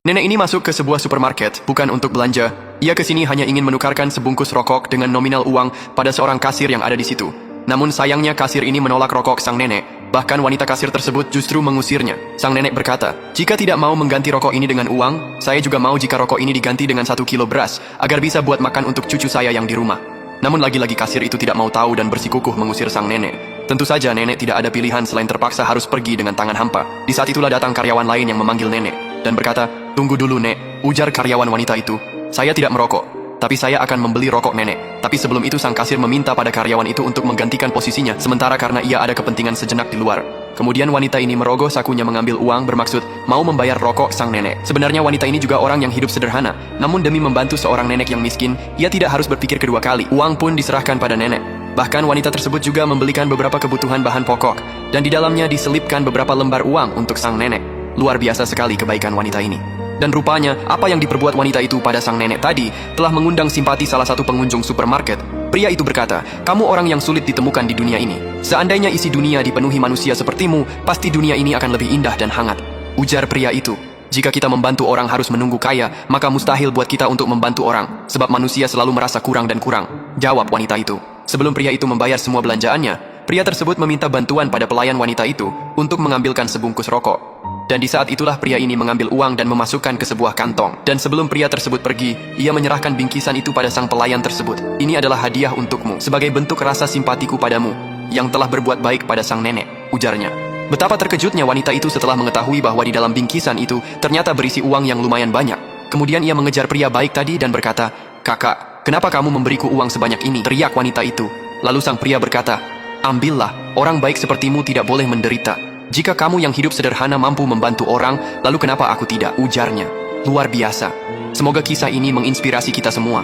Nenek ini masuk ke sebuah supermarket, bukan untuk belanja. Ia kesini hanya ingin menukarkan sebungkus rokok dengan nominal uang pada seorang kasir yang ada di situ. Namun sayangnya kasir ini menolak rokok sang nenek. Bahkan wanita kasir tersebut justru mengusirnya. Sang nenek berkata, "Jika tidak mau mengganti rokok ini dengan uang, saya juga mau jika rokok ini diganti dengan 1 kilo beras, agar bisa buat makan untuk cucu saya yang di rumah." Namun lagi-lagi kasir itu tidak mau tahu dan bersikukuh mengusir sang nenek. Tentu saja nenek tidak ada pilihan selain terpaksa harus pergi dengan tangan hampa. Di saat itulah datang karyawan lain yang memanggil nenek dan berkata, "Tunggu dulu, Nek," ujar karyawan wanita itu. "Saya tidak merokok, tapi saya akan membeli rokok nenek." Tapi sebelum itu sang kasir meminta pada karyawan itu untuk menggantikan posisinya, sementara karena ia ada kepentingan sejenak di luar. Kemudian wanita ini merogoh sakunya mengambil uang bermaksud mau membayar rokok sang nenek. Sebenarnya wanita ini juga orang yang hidup sederhana, namun demi membantu seorang nenek yang miskin, ia tidak harus berpikir kedua kali. Uang pun diserahkan pada nenek. Bahkan wanita tersebut juga membelikan beberapa kebutuhan bahan pokok, dan di dalamnya diselipkan beberapa lembar uang untuk sang nenek. Luar biasa sekali kebaikan wanita ini. Dan rupanya, apa yang diperbuat wanita itu pada sang nenek tadi telah mengundang simpati salah satu pengunjung supermarket. Pria itu berkata, "Kamu orang yang sulit ditemukan di dunia ini. Seandainya isi dunia dipenuhi manusia sepertimu, pasti dunia ini akan lebih indah dan hangat." Ujar pria itu, "Jika kita membantu orang harus menunggu kaya, maka mustahil buat kita untuk membantu orang, sebab manusia selalu merasa kurang dan kurang." Jawab wanita itu. Sebelum pria itu membayar semua belanjaannya, pria tersebut meminta bantuan pada pelayan wanita itu untuk mengambilkan sebungkus rokok. Dan di saat itulah pria ini mengambil uang dan memasukkan ke sebuah kantong. Dan sebelum pria tersebut pergi, ia menyerahkan bingkisan itu pada sang pelayan tersebut. "Ini adalah hadiah untukmu, sebagai bentuk rasa simpatiku padamu, yang telah berbuat baik pada sang nenek," ujarnya. Betapa terkejutnya wanita itu setelah mengetahui bahwa di dalam bingkisan itu ternyata berisi uang yang lumayan banyak. Kemudian ia mengejar pria baik tadi dan berkata, "Kakak, kenapa kamu memberiku uang sebanyak ini?" teriak wanita itu. Lalu sang pria berkata, "Ambillah, orang baik sepertimu tidak boleh menderita. Jika kamu yang hidup sederhana mampu membantu orang, lalu kenapa aku tidak?" ujarnya. Luar biasa. Semoga kisah ini menginspirasi kita semua.